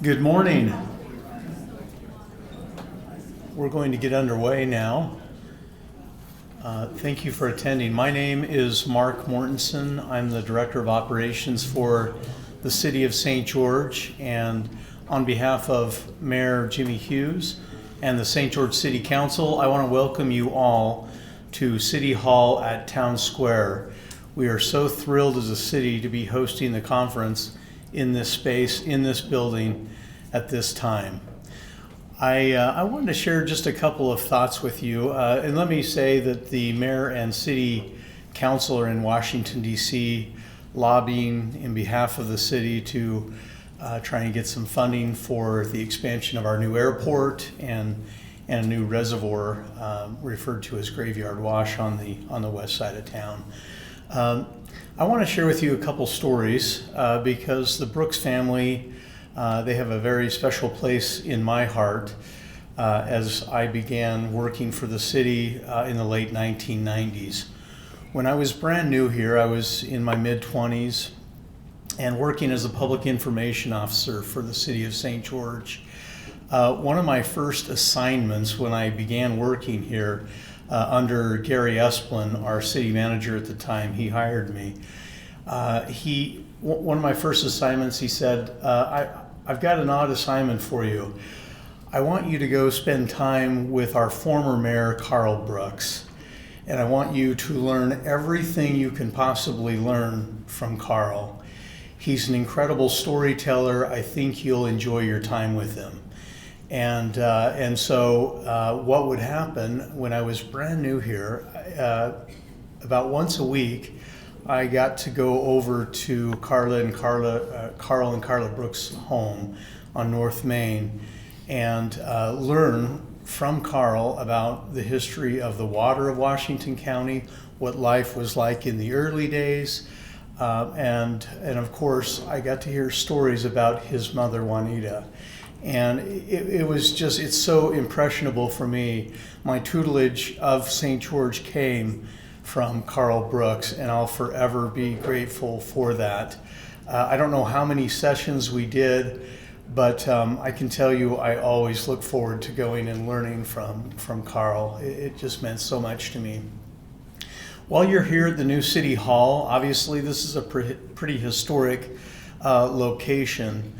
Good morning. We're going to get underway now. Thank you for attending. My name is Marc Mortensen. I'm the Director of Operations for the City of St. George, and on behalf of Mayor Jimmy Hughes and the St. George City Council, I want to welcome you all to City Hall at Town Square. We are so thrilled as a city to be hosting the conference in this space, in this building at this time. I wanted to share just a couple of thoughts with you, and let me say that the mayor and city council are in Washington, D.C., lobbying in behalf of the city to try and get some funding for the expansion of our new airport and a new reservoir referred to as Graveyard Wash on the west side of town. I want to share with you a couple stories because the Brooks family, they have a very special place in my heart as I began working for the city in the late 1990s. When I was brand new here, I was in my mid-20s and working as a public information officer for the city of St. George. One of my first assignments when I began working here under Gary Esplin, our city manager at the time, he hired me. One of my first assignments, he said, I've got an odd assignment for you. I want you to go spend time with our former mayor, Carl Brooks, and I want you to learn everything you can possibly learn from Carl. He's an incredible storyteller. I think you'll enjoy your time with him. And so what would happen when I was brand new here, about once a week, I got to go over to Carl and Carla Brooks' home on North Main and learn from Carl about the history of the water of Washington County, what life was like in the early days, and of course I got to hear stories about his mother Juanita. And it was just, it's so impressionable for me. My tutelage of St. George came from Carl Brooks, and I'll forever be grateful for that. I don't know how many sessions we did, but I can tell you I always look forward to going and learning from Carl. It just meant so much to me. While you're here at the new City Hall, obviously this is a pretty historic location.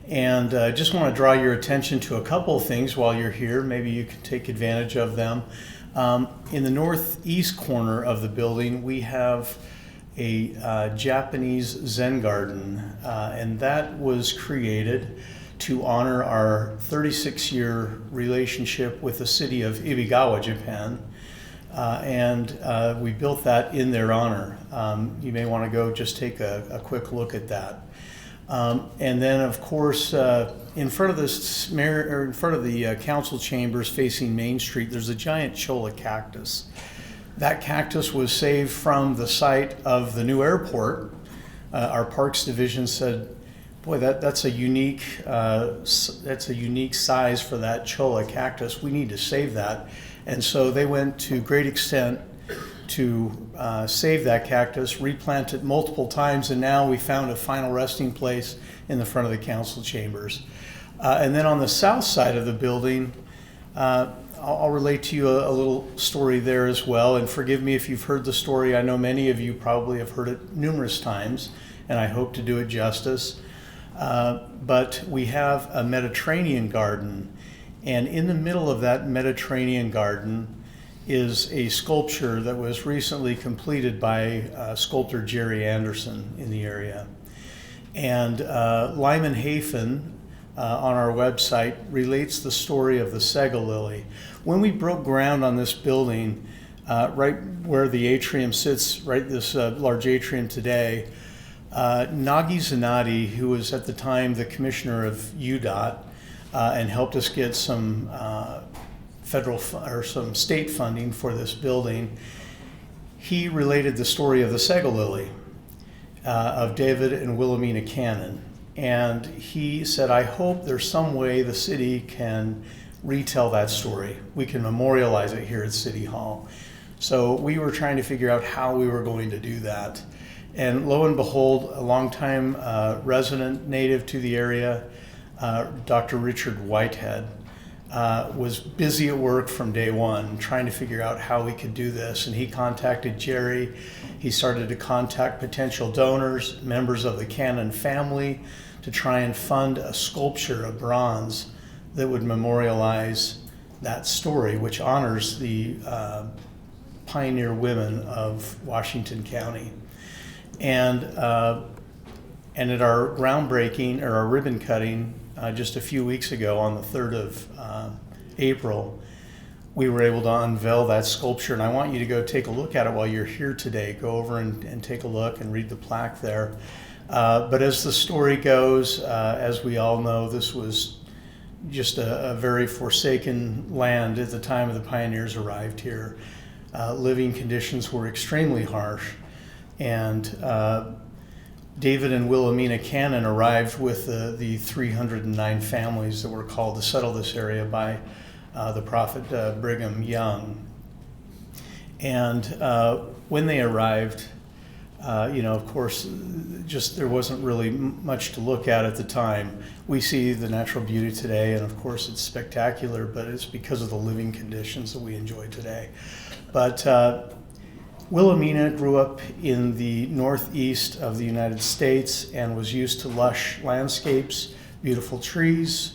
And I just want to draw your attention to a couple of things while you're here. Maybe you can take advantage of them. In the northeast corner of the building, we have a Japanese Zen garden, and that was created to honor our 36-year relationship with the city of Ibigawa, Japan. And we built that in their honor. You may want to go just take a quick look at that. And then, of course, in front of the council chambers facing Main Street, there's a giant cholla cactus. That cactus was saved from the site of the new airport. Our Parks Division said, "Boy, that's a unique size for that cholla cactus. We need to save that." And so they went to great extent to save that cactus, replant it multiple times, and now we found a final resting place in the front of the council chambers. And then on the south side of the building, I'll relate to you a little story there as well, and forgive me if you've heard the story. I know many of you probably have heard it numerous times, and I hope to do it justice. But we have a Mediterranean garden, and in the middle of that Mediterranean garden is a sculpture that was recently completed by sculptor Jerry Anderson in the area. And Lyman Hafen on our website relates the story of the Sega lily. When we broke ground on this building, right where the atrium sits, right this large atrium today, Nagi Zanotti, who was at the time the commissioner of UDOT and helped us get some some state funding for this building, he related the story of the Sega lily of David and Wilhelmina Cannon. And he said, I hope there's some way the city can retell that story. We can memorialize it here at City Hall. So we were trying to figure out how we were going to do that. And lo and behold, a longtime resident native to the area Dr. Richard Whitehead, was busy at work from day one trying to figure out how we could do this. And he contacted Jerry. He started to contact potential donors, members of the Cannon family, to try and fund a sculpture, a bronze, that would memorialize that story, which honors the pioneer women of Washington County. And at our groundbreaking, or our ribbon cutting, just a few weeks ago on the 3rd of April, we were able to unveil that sculpture. And I want you to go take a look at it while you're here today. Go over and take a look and read the plaque there. But as the story goes, as we all know, this was just a very forsaken land at the time of the pioneers arrived here. Living conditions were extremely harsh. And David and Wilhelmina Cannon arrived with the 309 families that were called to settle this area by the prophet Brigham Young. And when they arrived, of course, just there wasn't really much to look at the time. We see the natural beauty today, and of course it's spectacular, but it's because of the living conditions that we enjoy today. But Wilhelmina grew up in the northeast of the United States and was used to lush landscapes, beautiful trees,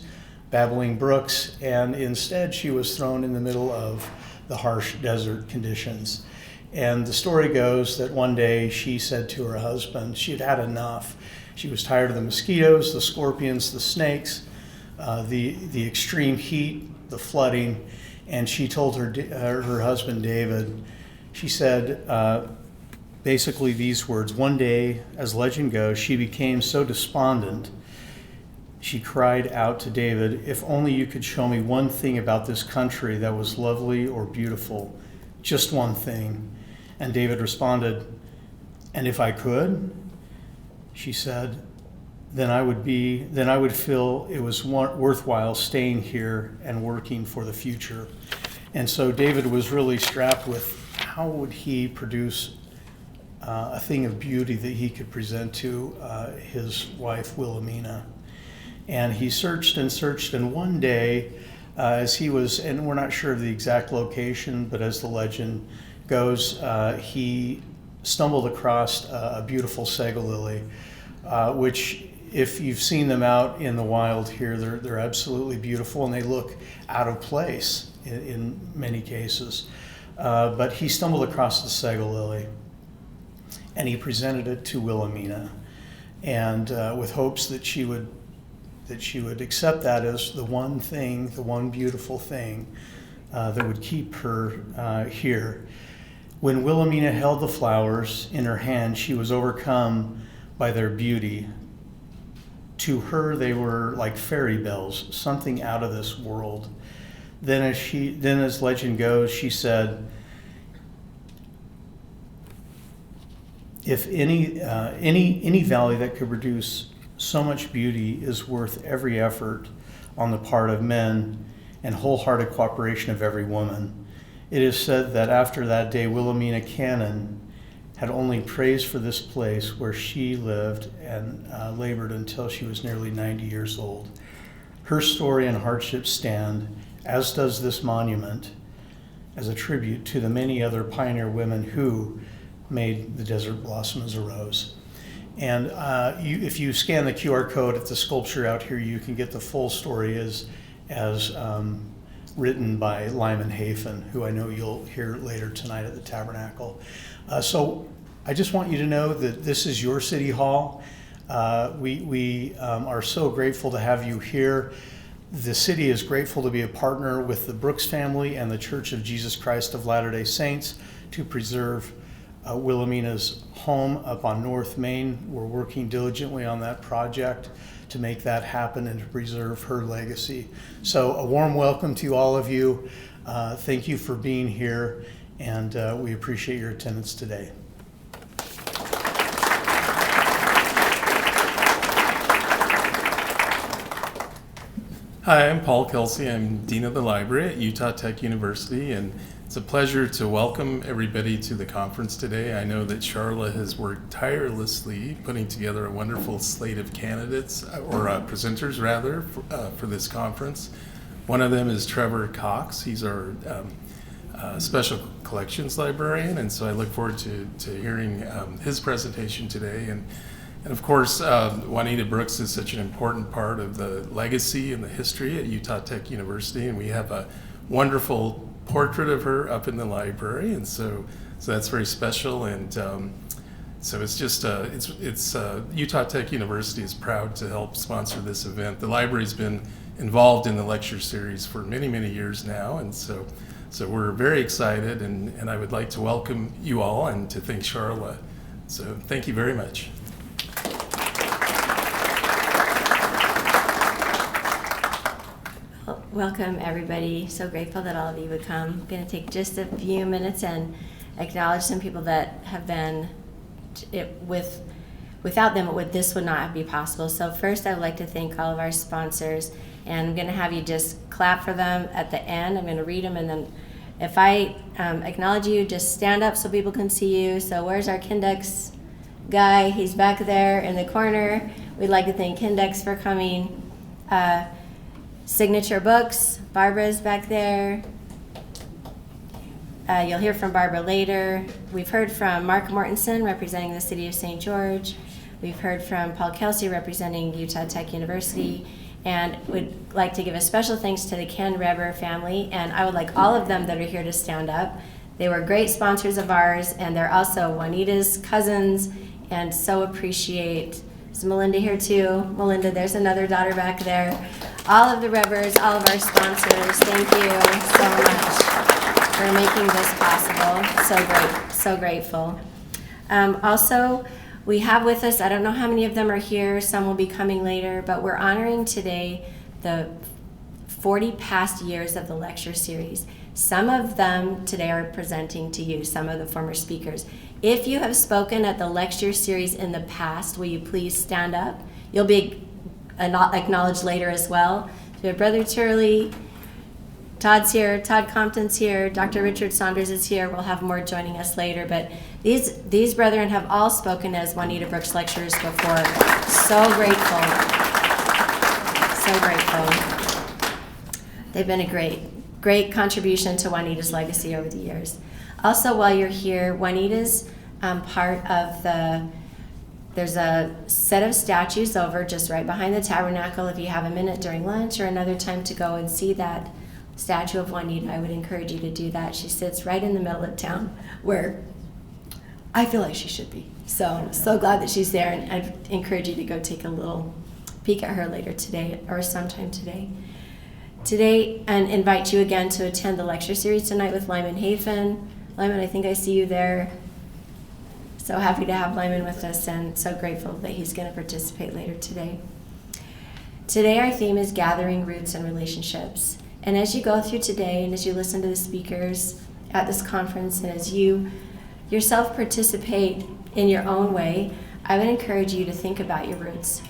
babbling brooks, and instead she was thrown in the middle of the harsh desert conditions. And the story goes that one day she said to her husband she had had enough. She was tired of the mosquitoes, the scorpions, the snakes, the extreme heat, the flooding, and she told her husband David, she said basically these words: one day, as legend goes, she became so despondent, she cried out to David, "If only you could show me one thing about this country that was lovely or beautiful, just one thing." And David responded, "And if I could," she said, then I would feel it was worthwhile staying here and working for the future." And so David was really strapped with how would he produce a thing of beauty that he could present to his wife Wilhelmina. And he searched and searched, and one day as he was, and we're not sure of the exact location, but as the legend goes, he stumbled across a beautiful sago lily, which if you've seen them out in the wild here, they're absolutely beautiful, and they look out of place in many cases. But he stumbled across the sago lily, and he presented it to Wilhelmina, and with hopes that she would accept that as the one thing, the one beautiful thing that would keep her here. When Wilhelmina held the flowers in her hand, she was overcome by their beauty. To her, they were like fairy bells, something out of this world. Then as legend goes, she said, "If any valley that could produce so much beauty is worth every effort on the part of men and wholehearted cooperation of every woman." It is said that after that day, Wilhelmina Cannon had only praise for this place where she lived and labored until she was nearly 90 years old. Her story and hardship stand, as does this monument, as a tribute to the many other pioneer women who made the desert blossom as a rose. And if you scan the QR code at the sculpture out here, you can get the full story as written by Lyman Hafen, who I know you'll hear later tonight at the Tabernacle. So I just want you to know that this is your City Hall. We are so grateful to have you here. The city is grateful to be a partner with the Brooks family and the Church of Jesus Christ of Latter-day Saints to preserve Wilhelmina's home up on North Main. We're working diligently on that project to make that happen and to preserve her legacy. So a warm welcome to all of you. Thank you for being here, and we appreciate your attendance today. Hi, I'm Paul Kelsey. I'm Dean of the Library at Utah Tech University, and It's a pleasure to welcome everybody to the conference today. I know that Sharla has worked tirelessly putting together a wonderful slate of candidates, or presenters rather, for this conference. One of them is Trevor Cox. He's our special collections librarian, and so I look forward to hearing his presentation today. And of course, Juanita Brooks is such an important part of the legacy and the history at Utah Tech University, and we have a wonderful portrait of her up in the library, and so that's very special. And so it's just it's Utah Tech University is proud to help sponsor this event. The library's been involved in the lecture series for many years now, and so we're very excited, and I would like to welcome you all and to thank Sharla. So thank you very much. Welcome, everybody. So grateful that all of you would come. I'm going to take just a few minutes and acknowledge some people that have been, without them, this would not be possible. So first, I would like to thank all of our sponsors, and I'm going to have you just clap for them at the end. I'm going to read them, and then if I acknowledge you, just stand up so people can see you. So where's our Kindex guy? He's back there in the corner. We'd like to thank Kindex for coming. Signature Books, Barbara's back there. You'll hear from Barbara later. We've heard from Marc Mortensen, representing the city of St. George. We've heard from Paul Kelsey, representing Utah Tech University. And would like to give a special thanks to the Ken Reber family. And I would like all of them that are here to stand up. They were great sponsors of ours, and they're also Juanita's cousins, and so appreciate. Is Melinda here too? Melinda, there's another daughter back there. All of the Revers, all of our sponsors, thank you so much for making this possible. So grateful. Also, we have with us, I don't know how many of them are here, some will be coming later, but we're honoring today the 40 past years of the lecture series. Some of them today are presenting to you, some of the former speakers. If you have spoken at the lecture series in the past, will you please stand up? You'll be acknowledged later as well. So we have Brother Turley, Todd's here, Todd Compton's here, Dr. Richard Saunders is here. We'll have more joining us later, but these brethren have all spoken as Juanita Brooks lecturers before. So grateful. They've been a great contribution to Juanita's legacy over the years. Also, while you're here, Juanita's part of there's a set of statues over just right behind the tabernacle. If you have a minute during lunch or another time to go and see that statue of Juanita, I would encourage you to do that. She sits right in the middle of town where I feel like she should be. So glad that she's there, and I'd encourage you to go take a little peek at her later today or sometime today. And invite you again to attend the lecture series tonight with Lyman Hafen. Lyman, I think I see you there. So happy to have Lyman with us, and so grateful that he's going to participate later today. Today our theme is gathering roots and relationships. And as you go through today, and as you listen to the speakers at this conference, and as you yourself participate in your own way, I would encourage you to think about your roots.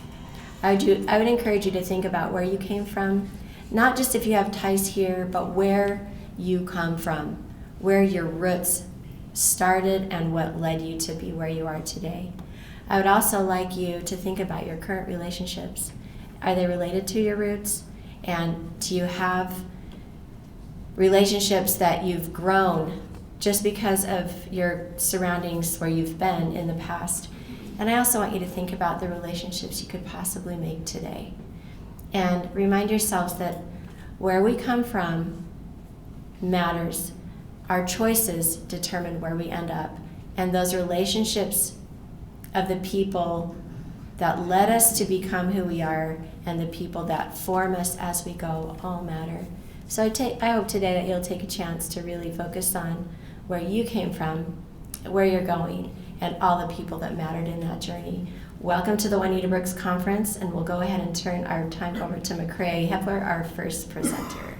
I would encourage you to think about where you came from, not just if you have ties here, but where you come from, where your roots started and what led you to be where you are today. I would also like you to think about your current relationships. Are they related to your roots? And do you have relationships that you've grown just because of your surroundings where you've been in the past? And I also want you to think about the relationships you could possibly make today. And remind yourselves that where we come from matters. Our choices determine where we end up. And those relationships of the people that led us to become who we are and the people that form us as we go all matter. So I hope today that you'll take a chance to really focus on where you came from, where you're going, and all the people that mattered in that journey. Welcome to the Juanita Brooks Conference, and we'll go ahead and turn our time over to McCrae Hepler, our first presenter.